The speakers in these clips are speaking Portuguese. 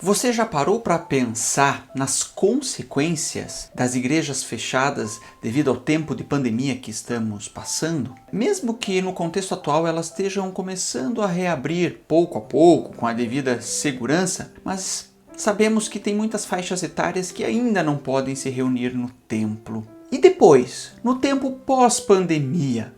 Você já parou para pensar nas consequências das igrejas fechadas devido ao tempo de pandemia que estamos passando? Mesmo que no contexto atual elas estejam começando a reabrir pouco a pouco, com a devida segurança, mas sabemos que tem muitas faixas etárias que ainda não podem se reunir no templo. E depois, no tempo pós-pandemia,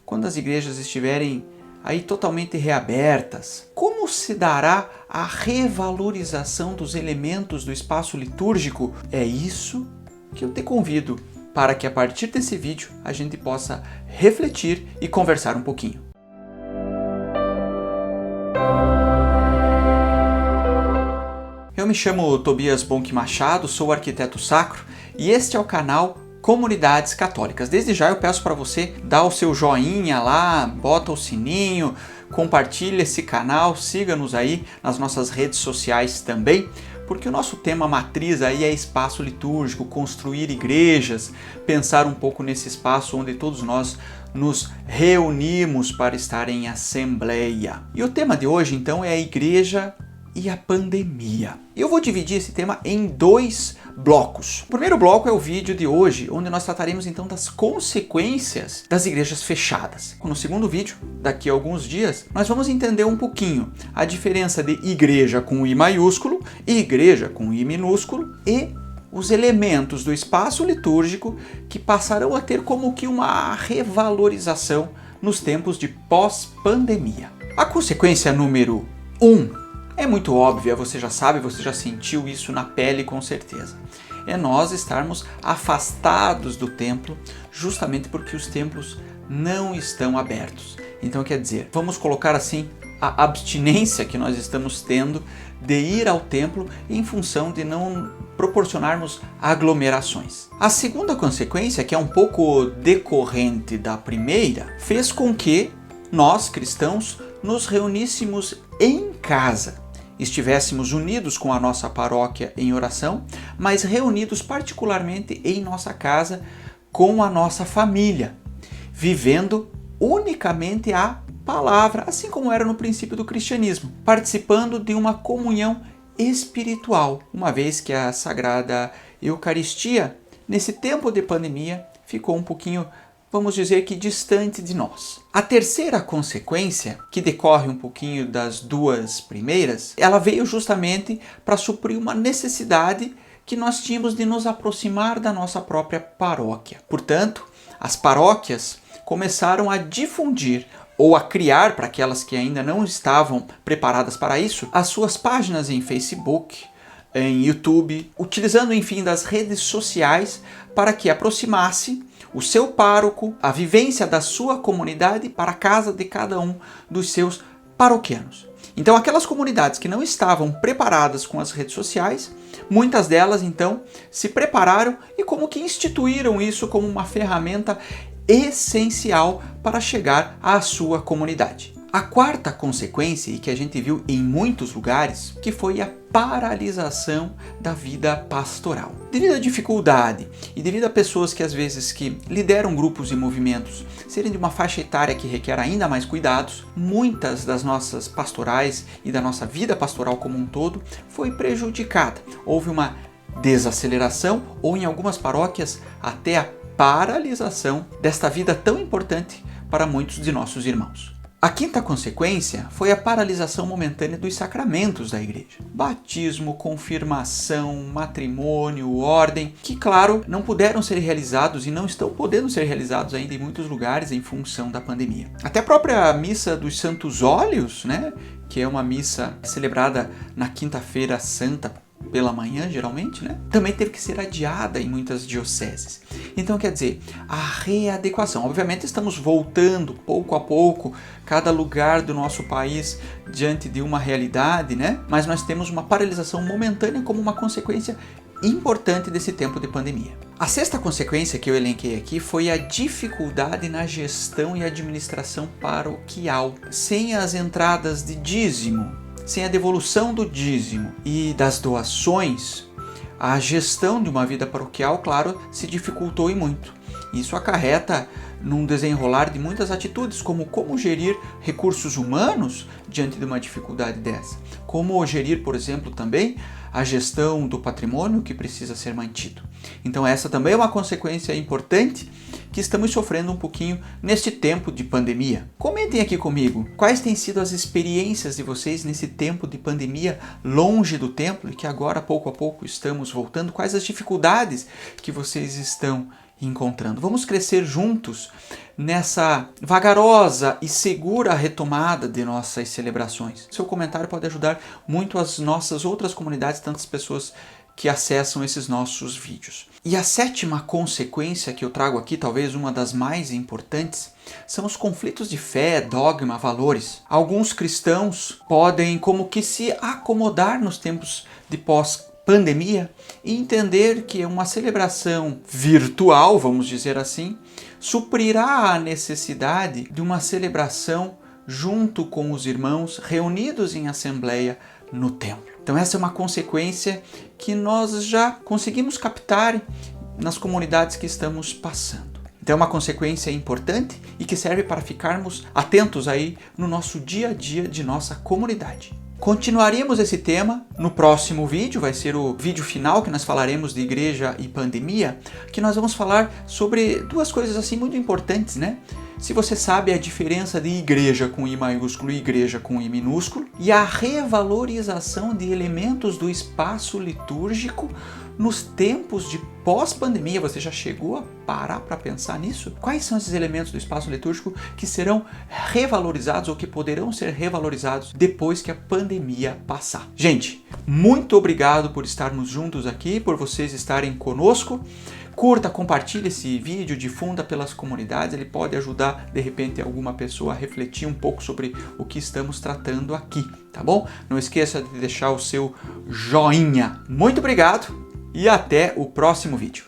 quando as igrejas estiverem aí totalmente reabertas, como se dará a revalorização dos elementos do espaço litúrgico? É isso que eu te convido para que a partir desse vídeo a gente possa refletir e conversar um pouquinho. Eu me chamo Tobias Bonk Machado, sou arquiteto sacro e este é o canal Comunidades Católicas. Desde já eu peço para você dar o seu joinha lá, bota o sininho, compartilha esse canal, siga-nos aí nas nossas redes sociais também, porque o nosso tema matriz aí é espaço litúrgico, construir igrejas, pensar um pouco nesse espaço onde todos nós nos reunimos para estar em assembleia. E o tema de hoje então é a igreja e a pandemia. Eu vou dividir esse tema em dois blocos. O primeiro bloco é o vídeo de hoje, onde nós trataremos então das consequências das igrejas fechadas. No segundo vídeo, daqui a alguns dias, nós vamos entender um pouquinho a diferença de igreja com I maiúsculo e igreja com I minúsculo e os elementos do espaço litúrgico que passarão a ter como que uma revalorização nos tempos de pós-pandemia. A consequência número 1 é muito óbvia, você já sabe, você já sentiu isso na pele com certeza. É nós estarmos afastados do templo justamente porque os templos não estão abertos. Então quer dizer, vamos colocar assim a abstinência que nós estamos tendo de ir ao templo em função de não proporcionarmos aglomerações. A segunda consequência, que é um pouco decorrente da primeira, fez com que nós, cristãos, nos reuníssemos em casa. Estivéssemos unidos com a nossa paróquia em oração, mas reunidos particularmente em nossa casa com a nossa família, vivendo unicamente a palavra, assim como era no princípio do cristianismo, participando de uma comunhão espiritual, uma vez que a Sagrada Eucaristia, nesse tempo de pandemia, ficou um pouquinho, vamos dizer que distante de nós. A terceira consequência, que decorre um pouquinho das duas primeiras, ela veio justamente para suprir uma necessidade que nós tínhamos de nos aproximar da nossa própria paróquia. Portanto, as paróquias começaram a difundir ou a criar, para aquelas que ainda não estavam preparadas para isso, as suas páginas em Facebook, em YouTube, utilizando enfim das redes sociais para que aproximasse o seu pároco, a vivência da sua comunidade para a casa de cada um dos seus paroquianos. Então aquelas comunidades que não estavam preparadas com as redes sociais, muitas delas então se prepararam e como que instituíram isso como uma ferramenta essencial para chegar à sua comunidade. A quarta consequência, e que a gente viu em muitos lugares, que foi a paralisação da vida pastoral. Devido à dificuldade e devido a pessoas que às vezes que lideram grupos e movimentos serem de uma faixa etária que requer ainda mais cuidados, muitas das nossas pastorais e da nossa vida pastoral como um todo foi prejudicada. Houve uma desaceleração ou em algumas paróquias até a paralisação desta vida tão importante para muitos de nossos irmãos. A quinta consequência foi a paralisação momentânea dos sacramentos da igreja. Batismo, confirmação, matrimônio, ordem, que claro, não puderam ser realizados e não estão podendo ser realizados ainda em muitos lugares em função da pandemia. Até a própria missa dos Santos Óleos, né, que é uma missa celebrada na quinta-feira santa, pela manhã, geralmente, né? Também teve que ser adiada em muitas dioceses. Então, quer dizer, a readequação. Obviamente, estamos voltando pouco a pouco, cada lugar do nosso país diante de uma realidade, né? Mas nós temos uma paralisação momentânea como uma consequência importante desse tempo de pandemia. A sexta consequência que eu elenquei aqui foi a dificuldade na gestão e administração paroquial. Sem as entradas de dízimo, sem a devolução do dízimo e das doações, a gestão de uma vida paroquial, claro, se dificultou e muito. Isso acarreta num desenrolar de muitas atitudes, como gerir recursos humanos diante de uma dificuldade dessa, como gerir, por exemplo, também a gestão do patrimônio que precisa ser mantido. Então essa também é uma consequência importante que estamos sofrendo um pouquinho neste tempo de pandemia. Comentem aqui comigo quais têm sido as experiências de vocês nesse tempo de pandemia longe do templo e que agora pouco a pouco estamos voltando, quais as dificuldades que vocês estão encontrando. Vamos crescer juntos nessa vagarosa e segura retomada de nossas celebrações. Seu comentário pode ajudar muito as nossas outras comunidades, tantas pessoas que acessam esses nossos vídeos. E a sétima consequência que eu trago aqui, talvez uma das mais importantes, são os conflitos de fé, dogma, valores. Alguns cristãos podem como que se acomodar nos tempos de pós-pandemia e entender que uma celebração virtual, vamos dizer assim, suprirá a necessidade de uma celebração junto com os irmãos reunidos em assembleia no templo. Então essa é uma consequência que nós já conseguimos captar nas comunidades que estamos passando. Então é uma consequência importante e que serve para ficarmos atentos aí no nosso dia a dia de nossa comunidade. Continuaremos esse tema no próximo vídeo, vai ser o vídeo final que nós falaremos de igreja e pandemia, que nós vamos falar sobre duas coisas assim muito importantes, né? Se você sabe a diferença de igreja com I maiúsculo e igreja com I minúsculo e a revalorização de elementos do espaço litúrgico nos tempos de pós-pandemia, você já chegou a parar para pensar nisso? Quais são esses elementos do espaço litúrgico que serão revalorizados ou que poderão ser revalorizados depois que a pandemia passar? Gente, muito obrigado por estarmos juntos aqui, por vocês estarem conosco. Curta, compartilhe esse vídeo, difunda pelas comunidades, ele pode ajudar de repente alguma pessoa a refletir um pouco sobre o que estamos tratando aqui, tá bom? Não esqueça de deixar o seu joinha. Muito obrigado e até o próximo vídeo.